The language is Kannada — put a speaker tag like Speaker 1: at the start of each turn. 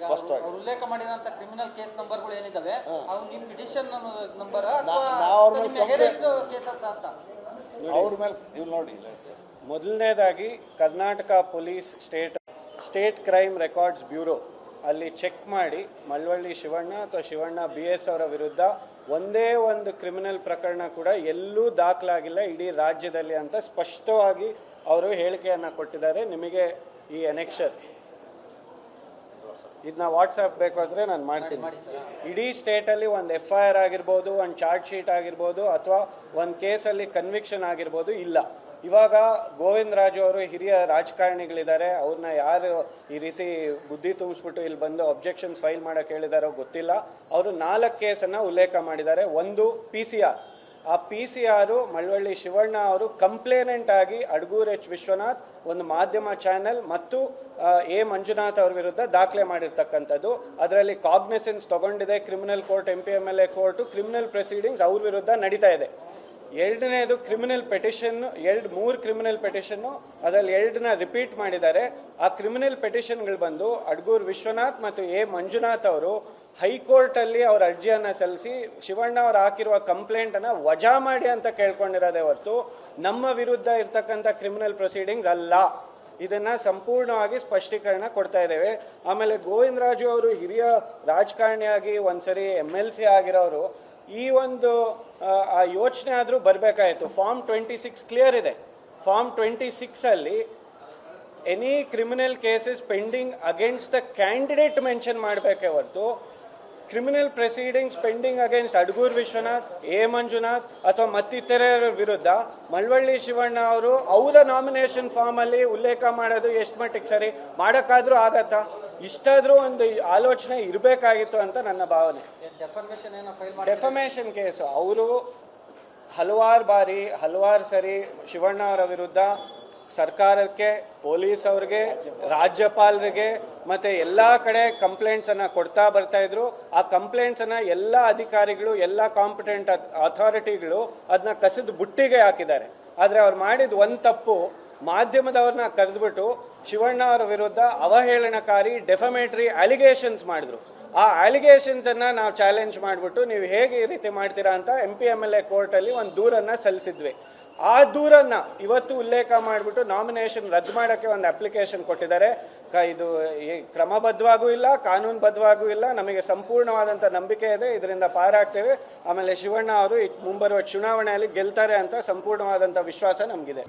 Speaker 1: ಸ್ಪಷ್ಟವಾಗಿ
Speaker 2: ಉಲ್ಲೇಖ ಮಾಡಿದಂತ ಕ್ರಿಮಿನಲ್ ಕೇಸ್ ನಂಬರ್ಗಳು ಏನಿದಾವೆ ಅವು ನಿಮ್ಮ ಪಿಟಿಷನ್ ನಂಬರ್ ಕೇಸಸ್ ಅಂತ
Speaker 1: ಅವ್ರ ಮೇಲೆ ಇವ್ ನೋಡಿ.
Speaker 3: ಮೊದಲನೇದಾಗಿ Karnataka police state crime records bureau ಅಲ್ಲಿ ಚೆಕ್ ಮಾಡಿ ಮಳವಳ್ಳಿ ಶಿವಣ್ಣ ಅಥವಾ ಶಿವಣ್ಣ BS ಅವರ ವಿರುದ್ಧ ಒಂದೇ ಒಂದು ಕ್ರಿಮಿನಲ್ ಪ್ರಕರಣ ಕೂಡ ಎಲ್ಲೂ ದಾಖಲಾಗಿಲ್ಲ ಇಡೀ ರಾಜ್ಯದಲ್ಲಿ ಅಂತ ಸ್ಪಷ್ಟವಾಗಿ ಅವರು ಹೇಳಿಕೆಯನ್ನು ಕೊಟ್ಟಿದ್ದಾರೆ. ನಿಮಗೆ ಈ ಎನೆಕ್ಷರ್ ಇದನ್ನ ವಾಟ್ಸಪ್ ಬೇಕಾದ್ರೆ ನಾನು ಮಾಡ್ತೀನಿ. ಇಡೀ ಸ್ಟೇಟಲ್ಲಿ ಒಂದು FIR ಆಗಿರ್ಬೋದು, ಒಂದು ಚಾರ್ಜ್ ಶೀಟ್ ಆಗಿರ್ಬೋದು, ಅಥವಾ ಒಂದು ಕೇಸಲ್ಲಿ ಕನ್ವಿಕ್ಷನ್ ಆಗಿರ್ಬೋದು ಇಲ್ಲ. ಇವಾಗ ಗೋವಿಂದ ರಾಜು ಅವರು ಹಿರಿಯ ರಾಜಕಾರಣಿಗಳಿದ್ದಾರೆ, ಅವ್ರನ್ನ ಯಾರು ಈ ರೀತಿ ಬುದ್ಧಿ ತುಂಬಿಸ್ಬಿಟ್ಟು ಇಲ್ಲಿ ಬಂದು ಅಬ್ಜೆಕ್ಷನ್ಸ್ ಫೈಲ್ ಮಾಡೋಕೆ ಹೇಳಿದಾರೋ ಗೊತ್ತಿಲ್ಲ. ಅವರು 4 ಕೇಸನ್ನು ಉಲ್ಲೇಖ ಮಾಡಿದ್ದಾರೆ. ಒಂದು PCR. ಆ PCR ಮಳವಳ್ಳಿ ಶಿವಣ್ಣ ಅವರು ಕಂಪ್ಲೇನೆಂಟ್ ಆಗಿ ಅಡಗೂರು H. ವಿಶ್ವನಾಥ್ ಒಂದು ಮಾಧ್ಯಮ ಚಾನೆಲ್ ಮತ್ತು A. ಮಂಜುನಾಥ್ ಅವ್ರ ವಿರುದ್ಧ ದಾಖಲೆ ಮಾಡಿರ್ತಕ್ಕಂಥದ್ದು. ಅದರಲ್ಲಿ ಕಾಗ್ನಿಸೆನ್ಸ್ ತಗೊಂಡಿದೆ criminal court, MP MLA court, criminal proceedings ಅವ್ರ ವಿರುದ್ಧ ನಡೀತಾ ಇದೆ. ಎರಡನೇದು ಕ್ರಿಮಿನಲ್ ಪೆಟಿಷನ್, 3 ಕ್ರಿಮಿನಲ್ ಪೆಟಿಷನ್ನು, ಅದರಲ್ಲಿ 2ನ ರಿಪೀಟ್ ಮಾಡಿದ್ದಾರೆ. ಆ ಕ್ರಿಮಿನಲ್ ಪೆಟಿಷನ್ಗಳು ಬಂದು ಅಡಗೂರು ವಿಶ್ವನಾಥ್ ಮತ್ತು A. ಮಂಜುನಾಥ್ ಅವರು ಹೈಕೋರ್ಟಲ್ಲಿ ಅವ್ರ ಅರ್ಜಿಯನ್ನು ಸಲ್ಲಿಸಿ ಶಿವಣ್ಣ ಅವರು ಹಾಕಿರುವ ಕಂಪ್ಲೇಂಟನ್ನು ವಜಾ ಮಾಡಿ ಅಂತ ಕೇಳ್ಕೊಂಡಿರೋದೇ ಹೊರತು ನಮ್ಮ ವಿರುದ್ಧ ಇರ್ತಕ್ಕಂಥ ಕ್ರಿಮಿನಲ್ ಪ್ರೊಸೀಡಿಂಗ್ಸ್ ಅಲ್ಲ. ಇದನ್ನ ಸಂಪೂರ್ಣವಾಗಿ ಸ್ಪಷ್ಟೀಕರಣ ಕೊಡ್ತಾ ಇದ್ದೇವೆ. ಆಮೇಲೆ ಗೋವಿಂದರಾಜು ಅವರು ಹಿರಿಯ ರಾಜಕಾರಣಿಯಾಗಿ ಒಂದ್ಸರಿ MLC ಆಗಿರೋರು, ಈ ಒಂದು ಆ ಯೋಚನೆ ಆದರೂ ಬರಬೇಕಾಯಿತು. ಫಾರ್ಮ್ 26 ಕ್ಲಿಯರ್ ಇದೆ. ಫಾರ್ಮ್ 26 ಅಲ್ಲಿ any criminal cases pending against the candidate mention ಮಾಡಬೇಕೇ ಹೊರತು criminal proceedings pending against Adagur Vishwanath, A. Manjunath ಅಥವಾ ಮತ್ತಿತರರ ವಿರುದ್ಧ ಮಳವಳ್ಳಿ ಶಿವಣ್ಣ ಅವರು ಅವರ ನಾಮಿನೇಷನ್ ಫಾರ್ಮಲ್ಲಿ ಉಲ್ಲೇಖ ಮಾಡೋದು ಎಷ್ಟು ಮಟ್ಟಿಗೆ ಸರಿ? ಮಾಡೋಕ್ಕಾದ್ರೂ ಆಗತ್ತಾ? ಇಷ್ಟಾದ್ರೂ ಒಂದು ಆಲೋಚನೆ ಇರಬೇಕಾಗಿತ್ತು ಅಂತ ನನ್ನ ಭಾವನೆ. ಡೆಫಮೇಷನ್ ಕೇಸು ಅವರು ಹಲವಾರು ಸರಿ ಶಿವಣ್ಣ ಅವರ ವಿರುದ್ಧ ಸರ್ಕಾರಕ್ಕೆ, ಪೊಲೀಸ್ ಅವ್ರಿಗೆ, ರಾಜ್ಯಪಾಲರಿಗೆ ಮತ್ತೆ ಎಲ್ಲ ಕಡೆ ಕಂಪ್ಲೇಂಟ್ಸನ್ನು ಕೊಡ್ತಾ ಬರ್ತಾ ಇದ್ರು. ಆ ಕಂಪ್ಲೇಂಟ್ಸನ್ನು ಎಲ್ಲ ಅಧಿಕಾರಿಗಳು, ಎಲ್ಲ ಕಾಂಪಿಟೆಂಟ್ ಅಥಾರಿಟಿಗಳು ಅದನ್ನ ಕಸಿದು ಬುಟ್ಟಿಗೆ ಹಾಕಿದ್ದಾರೆ. ಆದರೆ ಅವ್ರು ಮಾಡಿದ ಒಂದು ತಪ್ಪು, ಮಾಧ್ಯಮದವ್ರನ್ನ ಕರೆದುಬಿಟ್ಟು ಶಿವಣ್ಣ ಅವರ ವಿರುದ್ಧ ಅವಹೇಳನಕಾರಿ ಡೆಫಮೇಟರಿ ಅಲಿಗೇಷನ್ಸ್ ಮಾಡಿದ್ರು. ಆ ಅಲಿಗೇಷನ್ಸನ್ನು ನಾವು ಚಾಲೆಂಜ್ ಮಾಡಿಬಿಟ್ಟು ನೀವು ಹೇಗೆ ಈ ರೀತಿ ಮಾಡ್ತೀರಾ ಅಂತ MP MLA ಕೋರ್ಟಲ್ಲಿ ಒಂದು ದೂರನ್ನು ಸಲ್ಲಿಸಿದ್ವಿ. ಆ ದೂರನ್ನು ಇವತ್ತು ಉಲ್ಲೇಖ ಮಾಡಿಬಿಟ್ಟು ನಾಮಿನೇಷನ್ ರದ್ದು ಮಾಡೋಕ್ಕೆ ಒಂದು ಅಪ್ಲಿಕೇಶನ್ ಕೊಟ್ಟಿದ್ದಾರೆ. ಇದು ಕ್ರಮಬದ್ಧವಾಗೂ ಇಲ್ಲ, ಕಾನೂನುಬದ್ಧವಾಗೂ ಇಲ್ಲ. ನಮಗೆ ಸಂಪೂರ್ಣವಾದಂಥ ನಂಬಿಕೆ ಇದೆ, ಇದರಿಂದ ಪಾರಾಗ್ತೇವೆ. ಆಮೇಲೆ ಶಿವಣ್ಣ ಅವರು ಮುಂಬರುವ ಚುನಾವಣೆಯಲ್ಲಿ ಗೆಲ್ತಾರೆ ಅಂತ ಸಂಪೂರ್ಣವಾದಂಥ ವಿಶ್ವಾಸ ನಮಗಿದೆ.